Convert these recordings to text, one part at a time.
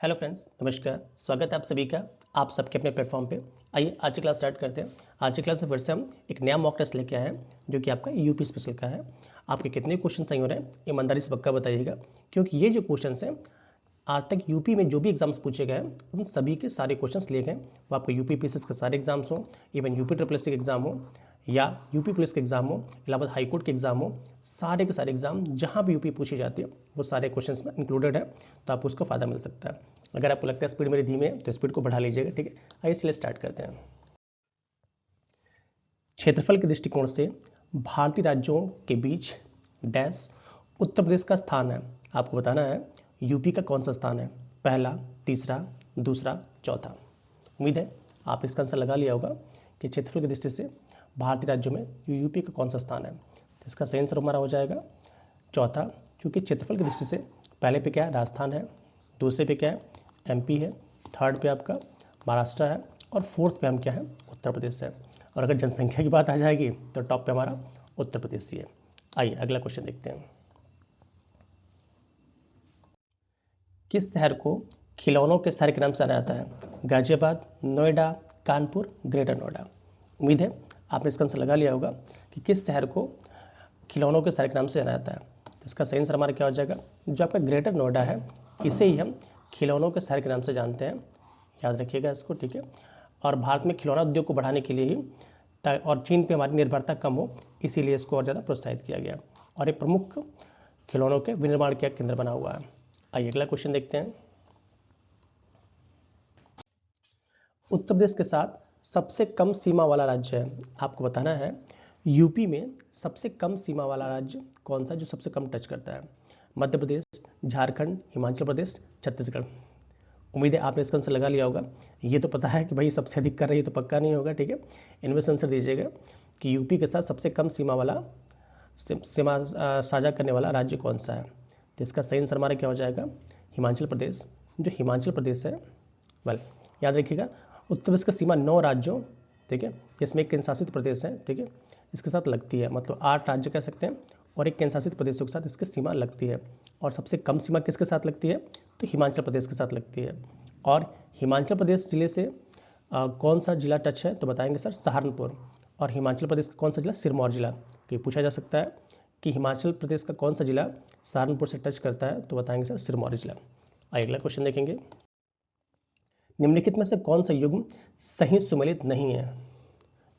Hello friends, नमस्कार। स्वागत है आप सभी का आप सबके अपने प्लेटफॉर्म पे। आइए आज की क्लास स्टार्ट करते हैं। आज की क्लास में फिर से हम एक नया मॉक टेस्ट लेके आए हैं जो कि आपका यूपी स्पेशल का है। आपके कितने क्वेश्चन सही हो रहे हैं ईमानदारी से पक्का बताइएगा, क्योंकि ये जो क्वेश्चन हैं आज तक यूपी में जो भी एग्जाम्स पूछे गए उन सभी के सारे क्वेश्चंस लिए गए। वो आपको यूपी पीसीएस के सारे एग्जाम्स हो, इवन यूपी ट्रिपल एससी के एग्जाम हो या यूपी पुलिस के एग्जाम हो, इलाहाबाद हाईकोर्ट के एग्जाम हो, सारे के सारे एग्जाम जहाँ भी यूपी पूछी जाती है वो सारे क्वेश्चंस में इंक्लूडेड है, तो आपको उसका फायदा मिल सकता है। अगर आपको लगता है स्पीड मेरी धीमे है तो स्पीड को बढ़ा लीजिएगा, ठीक है। आइए इसलिए स्टार्ट करते हैं। क्षेत्रफल के दृष्टिकोण से भारतीय राज्यों के बीच डैश उत्तर प्रदेश का स्थान है। आपको बताना है यूपी का कौन सा स्थान है, पहला, तीसरा, दूसरा, चौथा। उम्मीद है आप इसका आंसर लगा लिया होगा कि क्षेत्रफल की दृष्टि से भारतीय राज्यों में यूपी का कौन सा स्थान है। तो इसका सही आंसर हमारा हो जाएगा चौथा, क्योंकि क्षेत्रफल की दृष्टि से पहले पे क्या है, राजस्थान है, दूसरे पे क्या है, एमपी है, थर्ड पे आपका महाराष्ट्र है और फोर्थ पे हम क्या है, उत्तर प्रदेश है। और अगर जनसंख्या की बात आ जाएगी तो टॉप पे हमारा उत्तर प्रदेश ही है। आइए अगला क्वेश्चन देखते हैं। किस शहर को खिलौनों के शहर के नाम से जाना जाता है, गाजियाबाद, नोएडा, कानपुर, ग्रेटर नोएडा। उम्मीद है आपने इसका आंसर लगा लिया होगा कि किस शहर को खिलौनों के शहर के नाम से जाना जाता है। तो इसका सही आंसर हमारा क्या हो जाएगा, जो आपका ग्रेटर नोएडा है इसे ही हम खिलौनों के शहर के नाम से जानते हैं, याद रखिएगा इसको, ठीक है। और भारत में खिलौना उद्योग को बढ़ाने के लिए ही और चीन पे हमारी निर्भरता कम हो इसीलिए इसको और ज़्यादा प्रोत्साहित किया गया और एक प्रमुख खिलौनों के विनिर्माण का केंद्र बना हुआ है। आइए अगला क्वेश्चन देखते हैं। उत्तर प्रदेश के साथ सबसे कम सीमा वाला राज्य है। आपको बताना है यूपी में सबसे कम सीमा वाला राज्य कौन सा, जो सबसे कम टच करता है, मध्य प्रदेश, झारखंड, हिमाचल प्रदेश, छत्तीसगढ़। उम्मीद है आपने इसका आंसर लगा लिया होगा। ये तो पता है कि भाई सबसे अधिक कर रही है तो पक्का नहीं होगा, ठीक है। इनमें से आंसर दीजिएगा कि यूपी के साथ सबसे कम सीमा वाला सीमा साझा करने वाला राज्य कौन सा है। तो इसका सही आंसर हमारा क्या हो जाएगा, हिमाचल प्रदेश। जो हिमाचल प्रदेश है, वेल याद रखिएगा उत्तर प्रदेश का सीमा 9 राज्यों, ठीक है, जिसमें एक केंद्र शासित प्रदेश है, ठीक है, इसके साथ लगती है, मतलब 8 राज्य कह सकते हैं और एक केंद्र शासित प्रदेशों के साथ इसकी सीमा लगती है। और सबसे कम सीमा किसके साथ लगती है, तो हिमाचल प्रदेश के साथ लगती है। और हिमाचल प्रदेश जिले से कौन सा जिला टच है, तो बताएंगे सर सहारनपुर। और हिमाचल प्रदेश का कौन सा जिला, सिरमौर जिला। तो ये पूछा जा सकता है कि हिमाचल प्रदेश का कौन सा जिला सहारनपुर से टच करता है, तो बताएंगे सर सिरमौर जिला। आइए अगला क्वेश्चन देखेंगे। निम्नलिखित में से कौन सा युग्म सही सुमेलित नहीं है,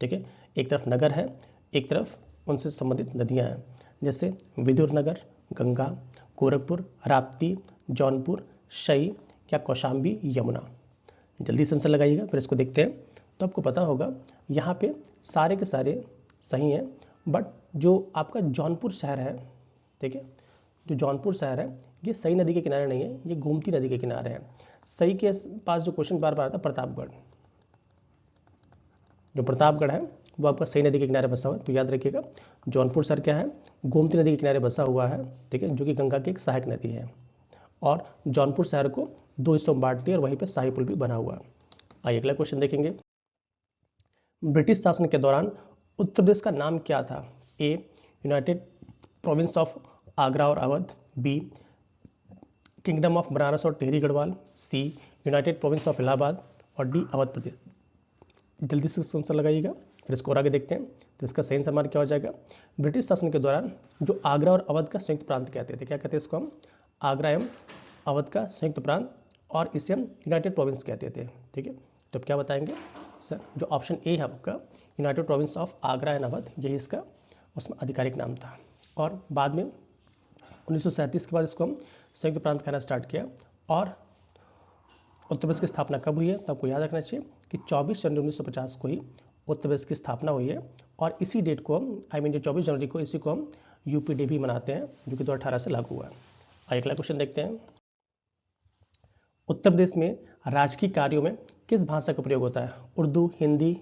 ठीक है। एक तरफ नगर है, एक तरफ उनसे संबंधित नदियां हैं, जैसे विदुर नगर, गंगा, गोरखपुर, राप्ती, जौनपुर, शई या कौशाम्बी, यमुना। जल्दी से आंसर लगाइएगा, फिर इसको देखते हैं। तो आपको पता होगा यहाँ पे सारे के सारे सही हैं, बट जो आपका जौनपुर शहर है, ठीक है, जो जौनपुर शहर है ये सई नदी के किनारे नहीं है, ये गोमती नदी के किनारे है। सई के पास जो क्वेश्चन बार बार आता है प्रतापगढ़, जो प्रतापगढ़ है वो आपका सई नदी के किनारे बसा हुआ है। तो याद रखिएगा जौनपुर शहर क्या है, गोमती नदी के किनारे बसा हुआ है, ठीक है, जो कि गंगा की एक सहायक नदी है। और जौनपुर शहर को 2 हिस्सों में बांट दिया और वहीं पर शाही पुल भी बना हुआ है। आइए अगला क्वेश्चन देखेंगे। ब्रिटिश शासन के दौरान उत्तर प्रदेश का नाम क्या था, A United Province of Agra और Awadh, B kingdom of Banaras और Tehri Garhwal, C United Province of Allahabad और डी अवध प्रदेश। जल्दी से आंसर लगाइएगा, फिर इसको और आगे देखते हैं। तो इसका सही आंसर हमारा क्या हो जाएगा, ब्रिटिश शासन के दौरान जो आगरा और अवध का संयुक्त प्रांत कहते थे, क्या कहते हैं इसको हम, आगरा एवं अवध का संयुक्त प्रांत, और इसे हम यूनाइटेड प्रोविंस कहते थे, ठीक है। तो अब क्या बताएंगे सर, जो ऑप्शन ए है आपका United Province of Agra and Awadh, यही इसका उसमें आधिकारिक नाम था। और बाद में 1937 के बाद इसको हम संयुक्त प्रांत कहना स्टार्ट किया। और उत्तर प्रदेश की स्थापना कब हुई है, तो आपको याद रखना चाहिए कि 24 जनवरी 1950 को ही उत्तर प्रदेश की स्थापना हुई है। और इसी डेट को हम जो 24 जनवरी को इसी को हम यूपी डे भी मनाते हैं, जो कि 2018 से लागू हुआ है। आइए अगला क्वेश्चन देखते हैं। उत्तर प्रदेश में राजकीय कार्यों में किस भाषा का प्रयोग होता है, उर्दू, हिंदी,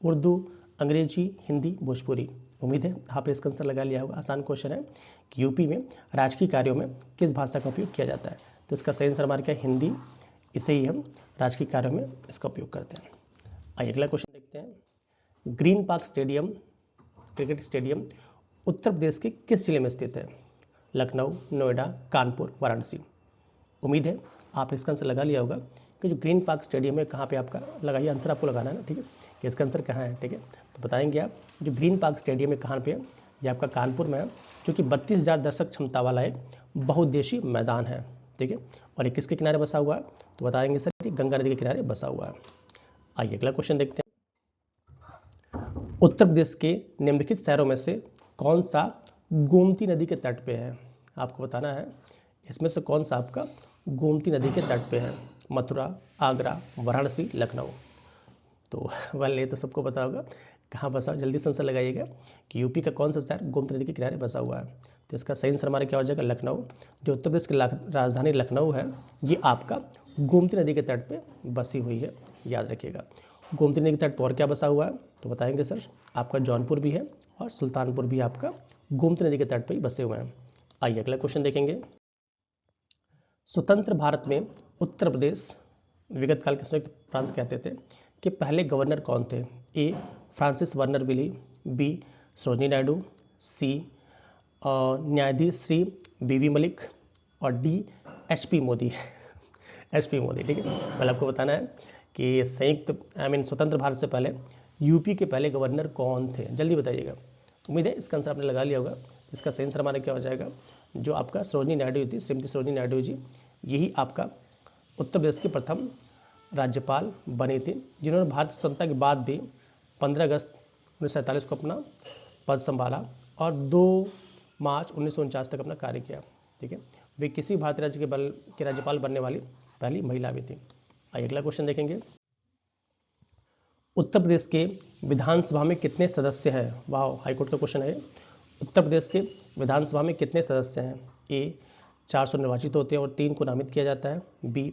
उर्दू, अंग्रेजी, हिंदी, भोजपुरी। उम्मीद है आपने इसका आंसर लगा लिया होगा। आसान क्वेश्चन है कि यूपी में राजकीय कार्यों में किस भाषा का उपयोग किया जाता है। तो इसका सही आंसर हमारा क्या है, हिंदी। इसे ही हम राजकीय कार्यों में इसका उपयोग करते हैं। आइए अगला क्वेश्चन देखते हैं। Green Park stadium, cricket stadium Uttar Pradesh के किस जिले में स्थित है, लखनऊ, नोएडा, कानपुर, वाराणसी। उम्मीद है आपने इसका आंसर लगा लिया होगा कि जो ग्रीन पार्क स्टेडियम है कहाँ पे आपका लगाइए, आंसर आपको लगाना है ना, ठीक है, कि इसका आंसर कहाँ है, ठीक है। तो बताएंगे आप जो ग्रीन पार्क स्टेडियम है कहाँ पे है, ये आपका कानपुर में है, जो कि 32,000 दर्शक क्षमता वाला एक बहुउद्देशीय मैदान है, ठीक है। और ये किसके किनारे बसा हुआ है, तो बताएंगे सर ये गंगा नदी के किनारे बसा हुआ है। आइए अगला क्वेश्चन देखते हैं। उत्तर प्रदेश के निम्नलिखित शहरों में से कौन सा गोमती नदी के तट पे है, आपको बताना है इसमें से कौन सा आपका गोमती नदी के तट पे है। मथुरा, आगरा, वाराणसी, लखनऊ। तो वाले ये तो सबको पता होगा कहाँ बसा, जल्दी से आंसर लगाइएगा कि यूपी का कौन सा शहर गोमती नदी के किनारे बसा हुआ है। तो इसका सही आंसर हमारा क्या हो जाएगा, लखनऊ। जो उत्तर प्रदेश की राजधानी लखनऊ है ये आपका गोमती नदी के तट पे बसी हुई है, याद रखिएगा। गोमती नदी के तट पर और क्या बसा हुआ है, तो बताएंगे सर आपका जौनपुर भी है और सुल्तानपुर भी आपका गोमती नदी के तट पर ही बसे हुए हैं। आइए अगला क्वेश्चन देखेंगे। स्वतंत्र भारत में उत्तर प्रदेश विगत काल के संयुक्त प्रांत कहते थे कि पहले गवर्नर कौन थे। A Francis Verner Wylie, B Sarojini Naidu, C न्यायाधीश श्री बीवी मलिक और D HP Modi. HP Modi, ठीक है। पहले आपको बताना है कि स्वतंत्र भारत से पहले यूपी के पहले गवर्नर कौन थे, जल्दी बताइएगा। उम्मीद है इसका आंसर आपने लगा लिया होगा। इसका सही आंसर हमारा क्या हो जाएगा, जो आपका सरोजिनी नायडू थी, श्रीमती सरोजिनी नायडू जी, यही आपका उत्तर प्रदेश के प्रथम राज्यपाल बनी थी, जिन्होंने भारत स्वतंत्रता के बाद भी 15 अगस्त 1947 को अपना पद संभाला और 2 मार्च 1949 तक अपना कार्य किया, ठीक है। वे किसी भारतीय राज्य के राज्यपाल बनने वाली पहली महिला भी थी। आइए अगला क्वेश्चन देखेंगे। उत्तर प्रदेश के विधानसभा में कितने सदस्य हैं, वाह हाईकोर्ट का क्वेश्चन है। उत्तर प्रदेश के विधानसभा में कितने सदस्य हैं। ए 400 निर्वाचित होते हैं और 3 को नामित किया जाता है। बी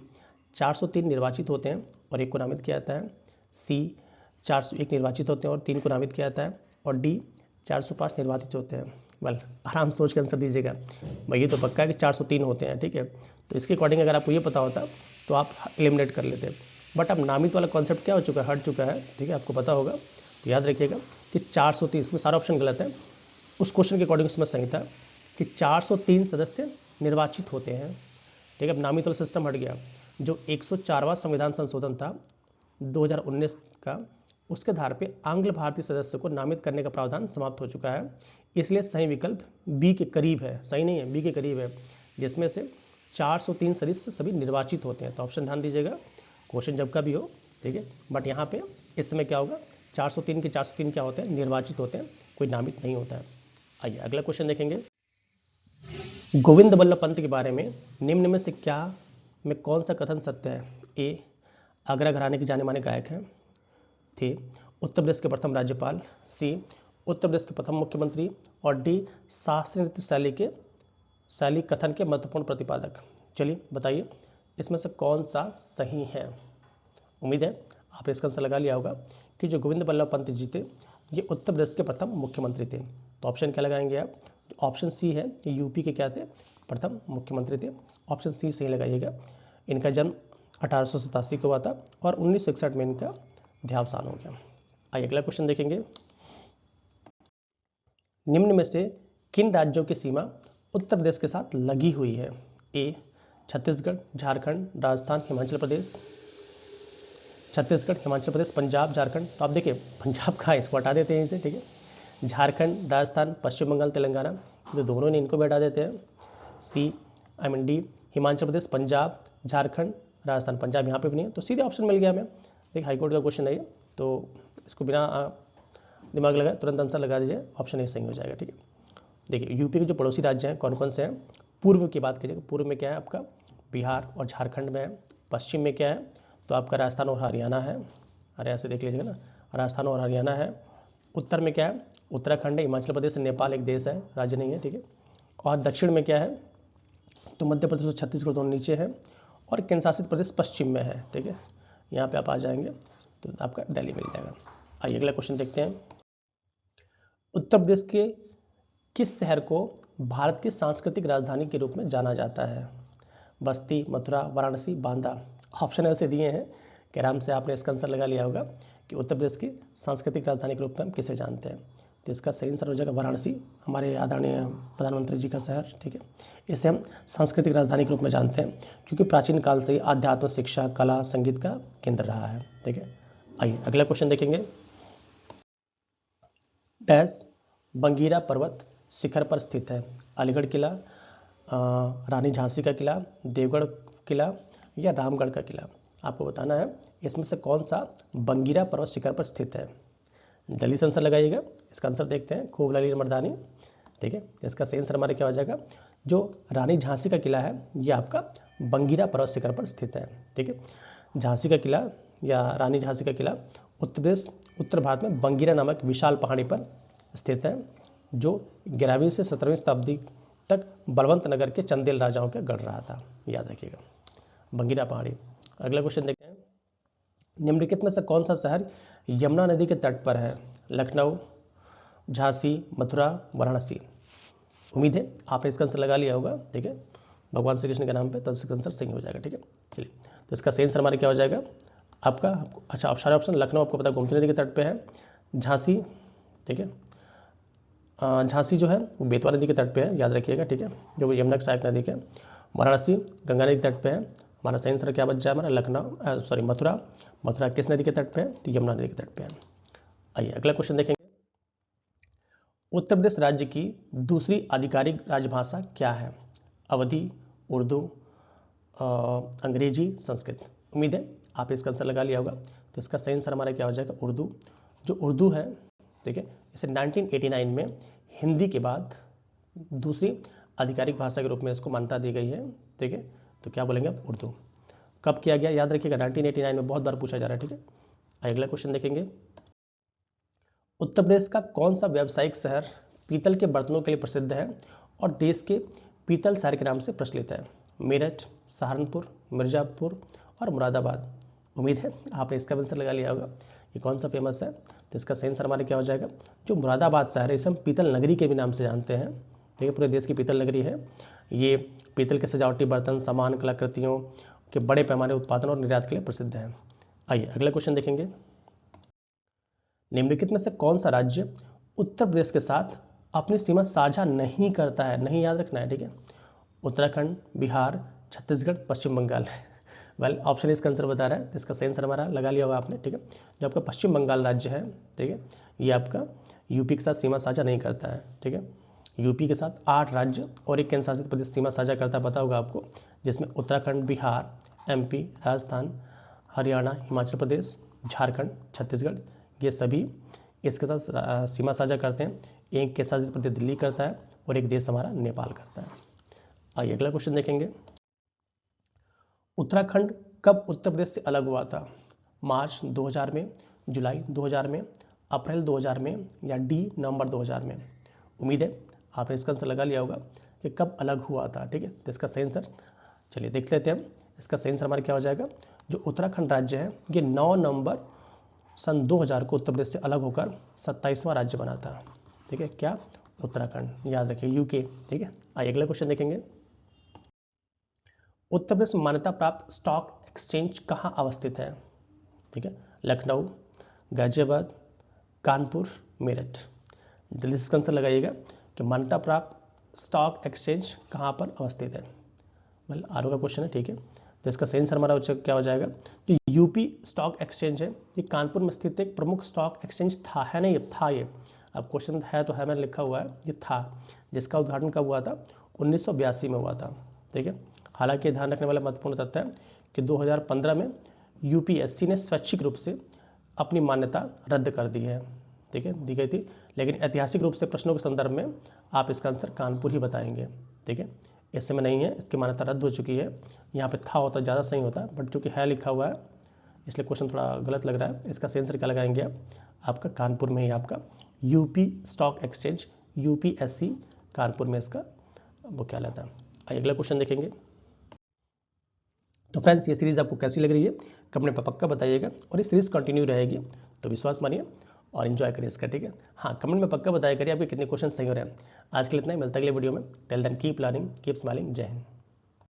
403 निर्वाचित होते हैं और 1 को नामित किया जाता है। सी 401 निर्वाचित होते हैं और 3 को नामित किया जाता है। और डी 405 निर्वाचित होते हैं। वेल आराम सोच के आंसर दीजिएगा भाई, ये तो पक्का है कि 403 होते हैं, ठीक है। तो इसके अकॉर्डिंग अगर आपको ये पता होता तो आप एलिमिनेट कर लेते, बट अब नामित वाला कॉन्सेप्ट क्या हो चुका है, हट चुका है, ठीक है, आपको पता होगा। तो याद रखिएगा कि 430, इसमें सारा ऑप्शन गलत है। उस क्वेश्चन के अकॉर्डिंग उसमें सही था कि 403 सदस्य निर्वाचित होते हैं, ठीक है। अब नामित वाला सिस्टम हट गया। जो 104वां संविधान संशोधन था 2019 का, उसके आधार पे आंग्ल भारतीय सदस्य को नामित करने का प्रावधान समाप्त हो चुका है, इसलिए सही विकल्प बी के करीब है, सही नहीं है, बी के करीब है, जिसमें से 403 सदस्य सभी निर्वाचित होते हैं। तो ऑप्शन ध्यान दीजिएगा, क्वेश्चन जब का भी हो, ठीक है, बट यहाँ पे इस समय क्या होगा, 403 के 403 क्या होते हैं, निर्वाचित होते हैं, कोई नामित नहीं होता है। आइए अगला क्वेश्चन देखेंगे। गोविंद बल्लभ पंत के बारे में निम्न में से क्या में कौन सा कथन सत्य है। ए आगरा घराने के जाने माने गायक हैं, थे उत्तर प्रदेश के प्रथम राज्यपाल, सी उत्तर प्रदेश के प्रथम मुख्यमंत्री और डी शास्त्रीय नृत्य शैली कथन के महत्वपूर्ण प्रतिपादक। चलिए बताइए इसमें से कौन सा सही है। उम्मीद है आपने इसका आंसर लगा लिया होगा कि जो गोविंद बल्लभ पंत जी थे ये उत्तर प्रदेश के प्रथम मुख्यमंत्री थे। तो ऑप्शन क्या लगाएंगे आप, ऑप्शन सी है, यूपी के क्या थे, प्रथम मुख्यमंत्री थे, ऑप्शन सी सही लगाइएगा। इनका जन्म 1887 को हुआ था और 1961 में इनका देहावसान हो गया। आइए अगला क्वेश्चन देखेंगे। निम्न में से किन राज्यों की सीमा उत्तर प्रदेश के साथ लगी हुई है। ए छत्तीसगढ़, झारखंड, राजस्थान, हिमाचल प्रदेश। छत्तीसगढ़, हिमाचल प्रदेश, पंजाब, झारखंड। तो आप देखिए पंजाब का इसको हटा देते हैं इसे, ठीक है। झारखंड, राजस्थान, पश्चिम बंगाल, तेलंगाना, तो दोनों ने इनको भी हटा देते हैं। C D Himachal Pradesh, Punjab, Jharkhand, Rajasthan. पंजाब यहाँ पे भी नहीं है, तो सीधे ऑप्शन मिल गया हमें। देखिए हाईकोर्ट का क्वेश्चन है ये, तो इसको बिना दिमाग लगाए तुरंत आंसर लगा दीजिए, ऑप्शन ए सही हो जाएगा, ठीक है। देखिए यूपी के जो पड़ोसी राज्य हैं कौन कौन से हैं। पूर्व की बात कीजिएगा, पूर्व में क्या है आपका बिहार और झारखंड में है। पश्चिम में क्या है, तो आपका राजस्थान और हरियाणा है, अरे ऐसे देख लीजिएगा ना, राजस्थान और हरियाणा है। उत्तर में क्या है, उत्तराखंड है, हिमाचल प्रदेश, नेपाल एक देश है, राज्य नहीं है, ठीक है। और दक्षिण में क्या है, तो मध्य प्रदेश और छत्तीसगढ़ दोनों नीचे है और केंद्र शासित प्रदेश पश्चिम में है, ठीक है। यहाँ पे आप आ जाएंगे तो आपका दिल्ली मिल जाएगा। आइए अगला क्वेश्चन देखते हैं। उत्तर प्रदेश के किस शहर को भारत की सांस्कृतिक राजधानी के रूप में जाना जाता है। बस्ती, मथुरा, वाराणसी, बांदा। ऑप्शन ऐसे दिए हैं कि आराम से आपने इसका आंसर लगा लिया होगा कि उत्तर प्रदेश की सांस्कृतिक राजधानी के रूप में हम किसे जानते हैं। तो इसका सही आंसर हो जाएगा वाराणसी, हमारे आदरणीय प्रधानमंत्री जी का शहर। ठीक है, इसे हम सांस्कृतिक राजधानी के रूप में जानते हैं क्योंकि प्राचीन काल से ही आध्यात्म, शिक्षा, कला, संगीत का केंद्र रहा है। ठीक है, आइए अगला क्वेश्चन देखेंगे। डैश बंगीरा पर्वत शिखर पर स्थित है? अलीगढ़ किला, रानी झांसी का किला, देवगढ़ किला या रामगढ़ का किला? आपको बताना है इसमें से कौन सा बंगीरा पर्वत शिखर पर स्थित है। जल्दी से आंसर लगाइएगा। इसका आंसर देखते हैं, खूब लली मर्दानी। ठीक है, इसका सही आंसर हमारा क्या हो जाएगा, जो रानी झांसी का किला है ये आपका बंगीरा पर्वत शिखर पर स्थित है। ठीक है, झांसी का किला या रानी झांसी का किला उत्तर प्रदेश, उत्तर भारत में बंगीरा नामक विशाल पहाड़ी पर स्थित है, जो 11वीं से 17वीं शताब्दी तक बलवंत नगर के चंदेल राजाओं के गढ़ रहा था, याद रखिएगा, बंगीरा पहाड़ी। अगला क्वेश्चन देखते हैं। निम्नलिखित में से कौन सा शहर यमुना नदी के तट पर है? लखनऊ, झांसी, मथुरा, वाराणसी? उम्मीद है आपने इसका आंसर लगा लिया होगा। ठीक है, भगवान श्री कृष्ण के नाम पे, तो इसका आंसर सही हो जाएगा। ठीक है, चलिए, तो इसका सही आंसर हमारा क्या हो जाएगा आपका, अच्छा सारे ऑप्शन। लखनऊ आपको पता है गोमती नदी के तट पे है, झांसी, ठीक है, झांसी जो है वो बेतवा नदी के तट पे है, याद रखिएगा। ठीक है, जो यमुना की सहायक नदी के। वाराणसी गंगा नदी के तट पे है। हमारा सही आंसर क्या बच जाए हमारा, लखनऊ, सॉरी मथुरा। मथुरा किस नदी के तट पे है, तो यमुना नदी के तट पे है। आइए अगला क्वेश्चन देखेंगे। उत्तर प्रदेश राज्य की दूसरी आधिकारिक राजभाषा क्या है? अवधी, उर्दू, अंग्रेजी, संस्कृत? उम्मीद है आपने इसका आंसर लगा लिया होगा। तो इसका सही आंसर हमारा क्या हो जाएगा, उर्दू। जो उर्दू है, ठीक है, इसे 1989 में हिंदी के बाद दूसरी आधिकारिक भाषा के रूप में इसको मान्यता दी गई है। ठीक है, तो क्या बोलेंगे आप, उर्दू। कब किया गया, याद रखिएगा, 1989 में, बहुत बार पूछा जा रहा है। ठीक है, अगला क्वेश्चन देखेंगे। उत्तर प्रदेश का कौन सा व्यावसायिक शहर पीतल के बर्तनों के लिए प्रसिद्ध है और देश के पीतल शहर के नाम से प्रचलित है? मेरठ, सहारनपुर, मिर्जापुर और मुरादाबाद? उम्मीद है आपने इसका आंसर लगा लिया होगा, ये कौन सा फेमस है। तो इसका सही आंसर हमारा क्या हो जाएगा, जो मुरादाबाद शहर है, इसे हम पीतल नगरी के भी नाम से जानते हैं। ठीक है, पूरे देश की पीतल नगरी है ये। पीतल के सजावटी बर्तन, सामान, कलाकृतियों के बड़े पैमाने उत्पादन और निर्यात के लिए प्रसिद्ध है। आइए अगला क्वेश्चन देखेंगे। निम्नलिखित में से कौन सा राज्य उत्तर प्रदेश के साथ अपनी सीमा साझा नहीं करता है? नहीं, याद रखना है। ठीक है, उत्तराखंड, बिहार, छत्तीसगढ़, पश्चिम बंगाल? वेल, ऑप्शन इसका आंसर बता रहा है, इसका सही आंसर हमारा लगा लिया होगा आपने। ठीक है, जो आपका पश्चिम बंगाल राज्य है, ठीक है, ये आपका यूपी के साथ सीमा साझा नहीं करता है। ठीक है, यूपी के साथ 8 राज्य और एक केंद्र शासित प्रदेश सीमा साझा करता है, पता होगा आपको, जिसमें उत्तराखंड, बिहार, एमपी, राजस्थान, हरियाणा, हिमाचल प्रदेश, झारखंड, छत्तीसगढ़, ये सभी इसके साथ सीमा साझा करते हैं। एक केंद्र शासित प्रदेश दिल्ली करता है और एक देश हमारा नेपाल करता है। आइए अगला क्वेश्चन देखेंगे। उत्तराखंड कब उत्तर प्रदेश से अलग हुआ था? मार्च 2000 में, जुलाई 2000 में, अप्रैल 2000 में या डी नवंबर 2000 में? उम्मीद है आपने इसका आंसर लगा लिया होगा कि कब अलग हुआ था। ठीक है, तो इसका सही आंसर चलिए देख लेते हैं। इसका सही आंसर हमारा क्या हो जाएगा, जो उत्तराखंड राज्य है ये 9 नवंबर सन 2000 को उत्तर प्रदेश से अलग होकर 27वां राज्य बना था। ठीक है, क्या, उत्तराखंड, याद रखिए, यूके। ठीक है, आइए अगला क्वेश्चन देखेंगे। उत्तर प्रदेश में मान्यता प्राप्त स्टॉक एक्सचेंज कहाँ अवस्थित है? ठीक है, लखनऊ, गाजियाबाद, कानपुर, मेरठ? जल्दी से आंसर लगाइएगा कि मान्यता प्राप्त स्टॉक एक्सचेंज कहाँ पर अवस्थित है। मतलब आर का क्वेश्चन है। ठीक है, तो इसका सही आंसर हमारा क्या हो जाएगा, जो यूपी स्टॉक एक्सचेंज है ये कानपुर में स्थित एक प्रमुख स्टॉक एक्सचेंज था, है नहीं, था ये। अब क्वेश्चन है तो है, मैंने लिखा हुआ है, ये था, जिसका उद्घाटन कब हुआ था, 1982 में हुआ था। ठीक है, हालांकि ध्यान रखने वाला महत्वपूर्ण तथ्य है कि 2015 में यूपीएससी ने स्वैच्छिक रूप से अपनी मान्यता रद्द कर दी है। ठीक है, दी गई थी, लेकिन ऐतिहासिक रूप से प्रश्नों के संदर्भ में आप इसका आंसर कानपुर ही बताएंगे। ठीक है, इस समय नहीं है, इसकी मान्यता रद्द हो चुकी है। यहाँ पे था होता ज़्यादा सही होता, बट चूंकि है लिखा हुआ है इसलिए क्वेश्चन थोड़ा गलत लग रहा है। इसका सही आंसर क्या लगाएंगे आप, आपका कानपुर में ही आपका UP stock exchange, UPSC Kanpur में इसका वो क्या लेता है। आइए अगला क्वेश्चन देखेंगे। तो फ्रेंड्स, ये सीरीज़ आपको कैसी लग रही है कमेंट पर पक्का बताइएगा, और ये सीरीज़ कंटिन्यू रहेगी, तो विश्वास मानिए और इन्जॉय करिए इसका। ठीक है, हाँ, कमेंट में पक्का बताया करिए आपके कितने क्वेश्चन सही हो रहे हैं। आज के लिए इतना ही, मिलता है अगले वीडियो में। Till then keep learning, keep smiling. जय हिंद।